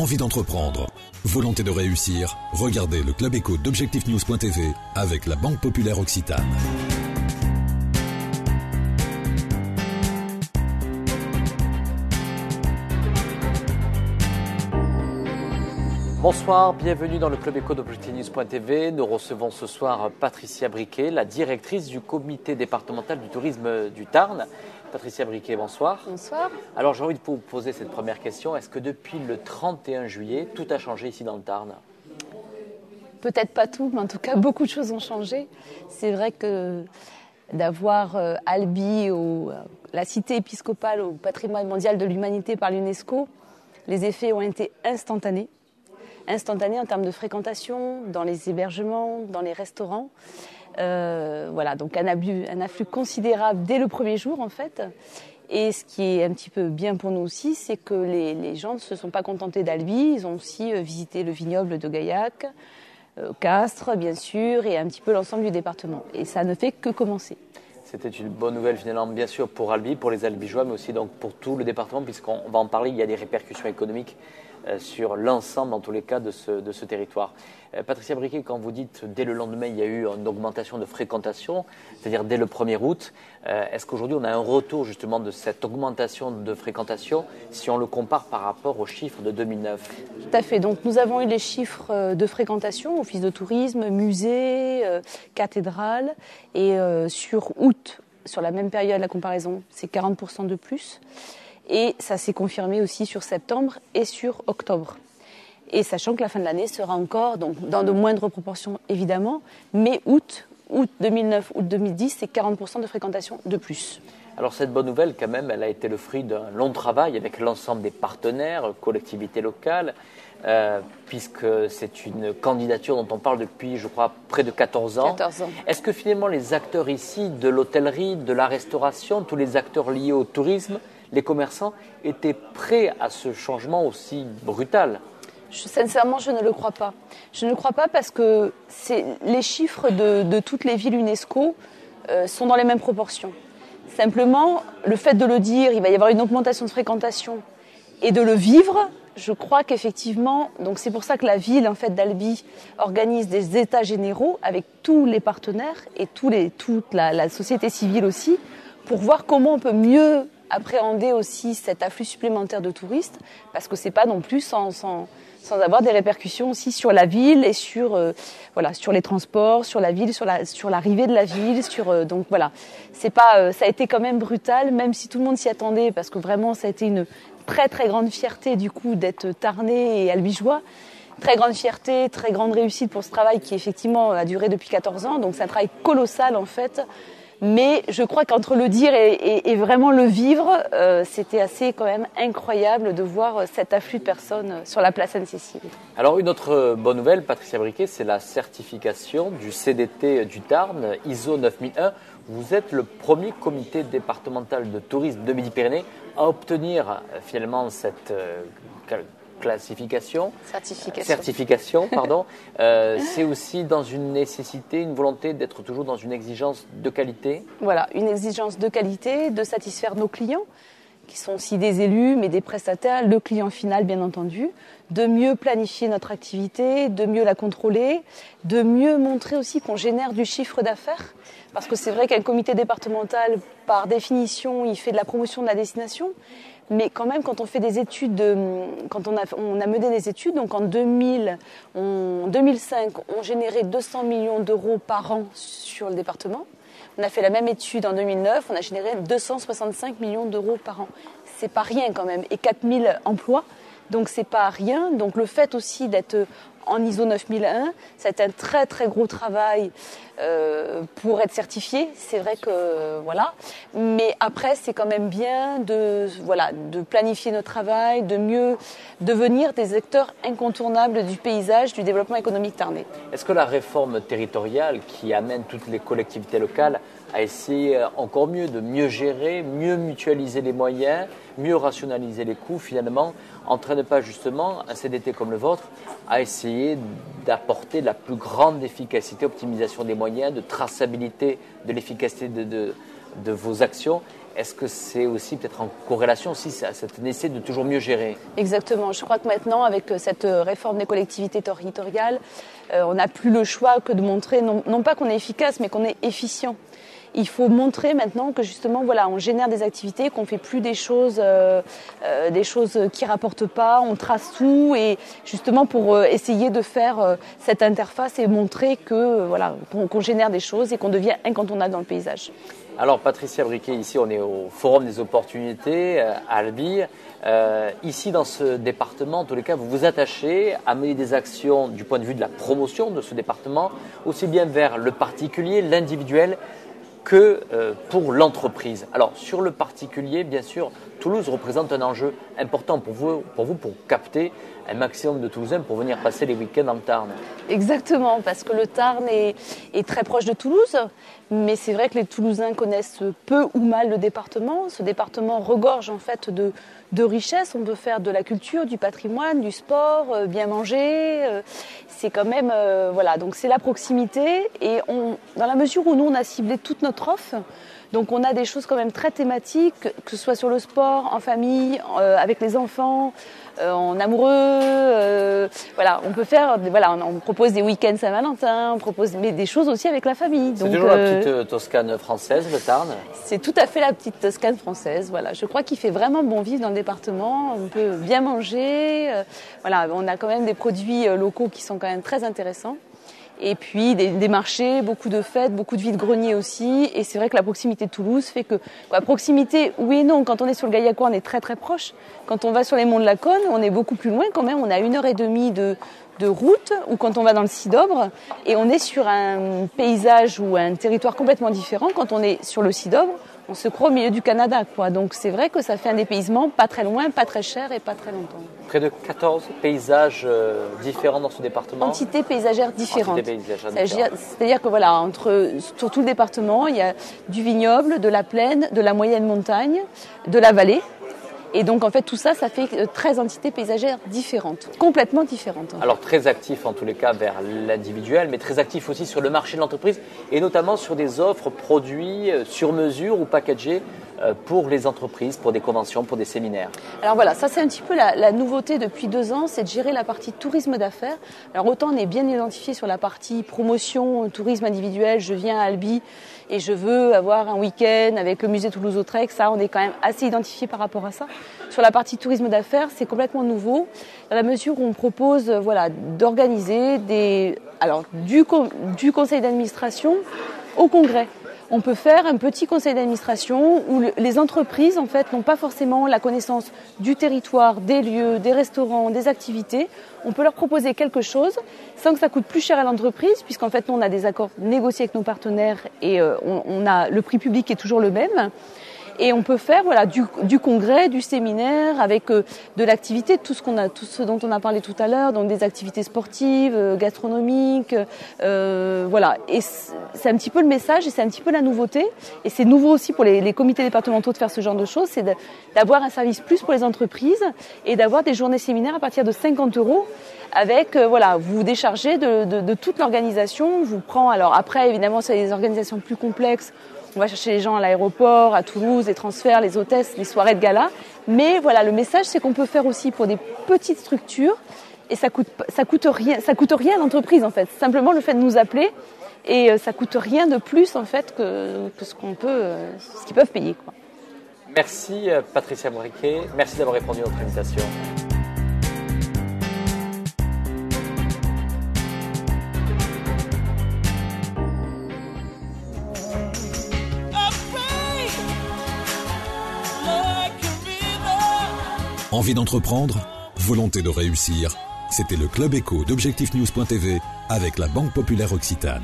envie d'entreprendre, volonté de réussir, regardez le Club Éco d'Objectifnews.tv avec la Banque Populaire Occitane. Bonsoir, bienvenue dans le Club Éco d'Objectifnews.tv. Nous recevons ce soir Patricia Briquet, la directrice du comité départemental du tourisme du Tarn. Patricia Briquet, bonsoir. Bonsoir. Alors j'ai envie de vous poser cette première question. Est-ce que depuis le 31 juillet, tout a changé ici dans le Tarn ? Peut-être pas tout, mais en tout cas beaucoup de choses ont changé. C'est vrai que d'avoir Albi, la cité épiscopale au patrimoine mondial de l'humanité par l'UNESCO, les effets ont été instantanés. Instantané en termes de fréquentation, dans les hébergements, dans les restaurants. Voilà, donc un afflux considérable dès le premier jour en fait. Et ce qui est un petit peu bien pour nous aussi, c'est que les gens ne se sont pas contentés d'Albi, ils ont aussi visité le vignoble de Gaillac, Castres bien sûr, et un petit peu l'ensemble du département. Et ça ne fait que commencer. C'était une bonne nouvelle finalement, bien sûr pour Albi, pour les Albigeois, mais aussi donc pour tout le département, puisqu'on va en parler, il y a des répercussions économiques sur l'ensemble, en tous les cas, de ce territoire. Patricia Briquet, quand vous dites dès le lendemain, il y a eu une augmentation de fréquentation, c'est-à-dire dès le 1er août, est-ce qu'aujourd'hui on a un retour justement de cette augmentation de fréquentation si on le compare par rapport aux chiffres de 2009 ? Tout à fait. Donc nous avons eu les chiffres de fréquentation, office de tourisme, musée, cathédrale, et sur août, sur la même période, la comparaison, c'est 40% de plus. Et ça s'est confirmé aussi sur septembre et sur octobre. Et sachant que la fin de l'année sera encore, donc dans de moindres proportions évidemment, mais août 2009, août 2010, c'est 40% de fréquentation de plus. Alors cette bonne nouvelle quand même, elle a été le fruit d'un long travail avec l'ensemble des partenaires, collectivités locales, puisque c'est une candidature dont on parle depuis, je crois, près de 14 ans. 14 ans. Est-ce que finalement les acteurs ici, de l'hôtellerie, de la restauration, tous les acteurs liés au tourisme, les commerçants étaient prêts à ce changement aussi brutal ? Sincèrement, je ne le crois pas. Je ne le crois pas parce que les chiffres de toutes les villes UNESCO sont dans les mêmes proportions. Simplement, le fait de le dire, il va y avoir une augmentation de fréquentation et de le vivre, je crois qu'effectivement, donc c'est pour ça que la ville en fait d'Albi organise des états généraux avec tous les partenaires et toute la société civile aussi, pour voir comment on peut mieux appréhender aussi cet afflux supplémentaire de touristes, parce que c'est pas non plus sans avoir des répercussions aussi sur la ville et sur les transports, sur la ville, sur l'arrivée de la ville, donc voilà, c'est pas ça a été quand même brutal, même si tout le monde s'y attendait, parce que vraiment ça a été une très très grande fierté du coup d'être tarnais et albigeois. Très grande fierté, très grande réussite pour ce travail qui effectivement a duré depuis 14 ans, donc c'est un travail colossal en fait. Mais je crois qu'entre le dire et vraiment le vivre, c'était assez quand même incroyable de voir cet afflux de personnes sur la place Anne-Cécile. Alors une autre bonne nouvelle, Patricia Briquet, c'est la certification du CDT du Tarn, ISO 9001. Vous êtes le premier comité départemental de tourisme de Midi-Pyrénées à obtenir finalement cette certification, pardon. C'est aussi dans une nécessité, une volonté d'être toujours dans une exigence de qualité. Voilà, une exigence de qualité, de satisfaire nos clients, qui sont aussi des élus, mais des prestataires, le client final bien entendu, de mieux planifier notre activité, de mieux la contrôler, de mieux montrer aussi qu'on génère du chiffre d'affaires. Parce que c'est vrai qu'un comité départemental, par définition, il fait de la promotion de la destination. Mais quand même, quand on fait des études, quand on a mené des études, donc en 2005, on générait 200 millions d'euros par an sur le département. On a fait la même étude en 2009, on a généré 265 millions d'euros par an. C'est pas rien quand même, et 4000 emplois, donc c'est pas rien. Donc le fait aussi d'être en ISO 9001, c'est un très très gros travail pour être certifié, c'est vrai que voilà. Mais après, c'est quand même bien de planifier notre travail, de mieux devenir des acteurs incontournables du paysage, du développement économique tarnais. Est-ce que la réforme territoriale qui amène toutes les collectivités locales à essayer encore mieux de mieux gérer, mieux mutualiser les moyens, mieux rationaliser les coûts, finalement, entraîne pas justement un CDT comme le vôtre à essayer d'apporter la plus grande efficacité, optimisation des moyens, de traçabilité de l'efficacité de vos actions. Est-ce que c'est aussi peut-être en corrélation aussi à cette nécessité de toujours mieux gérer ? Exactement. Je crois que maintenant, avec cette réforme des collectivités territoriales, on n'a plus le choix que de montrer, non pas qu'on est efficace, mais qu'on est efficient. Il faut montrer maintenant que justement, voilà, on génère des activités, qu'on fait plus des choses qui rapportent pas, on trace tout, et justement pour essayer de faire cette interface et montrer que voilà, qu'on génère des choses et qu'on devient incontournable dans le paysage. Alors Patricia Briquet, ici on est au Forum des opportunités à Albi. Ici dans ce département, en tous les cas, vous vous attachez à mener des actions du point de vue de la promotion de ce département, aussi bien vers le particulier, l'individuel, que pour l'entreprise. Alors sur le particulier, bien sûr, Toulouse représente un enjeu important pour vous pour capter un maximum de Toulousains pour venir passer les week-ends dans le Tarn. Exactement, parce que le Tarn est très proche de Toulouse, mais c'est vrai que les Toulousains connaissent peu ou mal le département. Ce département regorge en fait de richesses. On peut faire de la culture, du patrimoine, du sport, bien manger. C'est quand même voilà. Donc c'est la proximité, et dans la mesure où nous on a ciblé toute notre offre. Donc on a des choses quand même très thématiques, que ce soit sur le sport, en famille, avec les enfants, en amoureux. Voilà, on peut faire, voilà, on propose des week-ends Saint-Valentin, on propose mais des choses aussi avec la famille. C'est toujours la petite Toscane française, le Tarn. C'est tout à fait la petite Toscane française. Voilà, je crois qu'il fait vraiment bon vivre dans le département. On peut bien manger. Voilà, on a quand même des produits locaux qui sont quand même très intéressants. Et puis des marchés, beaucoup de fêtes, beaucoup de vide-greniers aussi. Et c'est vrai que la proximité de Toulouse fait que... proximité, oui et non. Quand on est sur le Gaillacois, on est très très proche. Quand on va sur les monts de la Cône, on est beaucoup plus loin quand même. On a 1h30 de route, ou quand on va dans le Cidobre. Et on est sur un paysage ou un territoire complètement différent. Quand on est sur le Cidobre, on se croit au milieu du Canada, quoi. Donc c'est vrai que ça fait un dépaysement pas très loin, pas très cher et pas très longtemps. Près de 14 paysages différents dans ce département. Entités paysagères différentes. C'est-à-dire que voilà, sur tout le département, il y a du vignoble, de la plaine, de la moyenne montagne, de la vallée. Et donc en fait tout ça, ça fait 13 entités paysagères différentes, complètement différentes. Alors très actif en tous les cas vers l'individuel, mais très actif aussi sur le marché de l'entreprise, et notamment sur des offres produits sur mesure ou packagés pour les entreprises, pour des conventions, pour des séminaires. Alors voilà, ça c'est un petit peu la nouveauté depuis 2 ans, c'est de gérer la partie tourisme d'affaires. Alors autant on est bien identifié sur la partie promotion, tourisme individuel, je viens à Albi et je veux avoir un week-end avec le musée Toulouse-Lautrec, ça on est quand même assez identifié par rapport à ça. Sur la partie tourisme d'affaires, c'est complètement nouveau, dans la mesure où on propose d'organiser du conseil d'administration au congrès. On peut faire un petit conseil d'administration où les entreprises en fait n'ont pas forcément la connaissance du territoire, des lieux, des restaurants, des activités. On peut leur proposer quelque chose sans que ça coûte plus cher à l'entreprise, puisqu'en fait nous on a des accords négociés avec nos partenaires et on a le prix public qui est toujours le même. Et on peut faire du congrès, du séminaire, avec de l'activité, tout ce dont on a parlé tout à l'heure, donc des activités sportives, gastronomiques, voilà. Et c'est un petit peu le message et c'est un petit peu la nouveauté. Et c'est nouveau aussi pour les comités départementaux de faire ce genre de choses, c'est d'avoir un service plus pour les entreprises et d'avoir des journées séminaires à partir de 50 € avec, vous vous déchargez de toute l'organisation. On vous prend, alors après évidemment c'est des organisations plus complexes. On va chercher les gens à l'aéroport, à Toulouse, les transferts, les hôtesses, les soirées de gala. Mais voilà, le message, c'est qu'on peut faire aussi pour des petites structures et ça coûte rien à l'entreprise en fait. Simplement le fait de nous appeler et ça coûte rien de plus en fait que ce qu'ils peuvent payer, quoi. Merci Patricia Briquet, merci d'avoir répondu à notre invitation. Envie d'entreprendre? Volonté de réussir? C'était le Club Éco d'Objectif News.tv avec la Banque Populaire Occitane.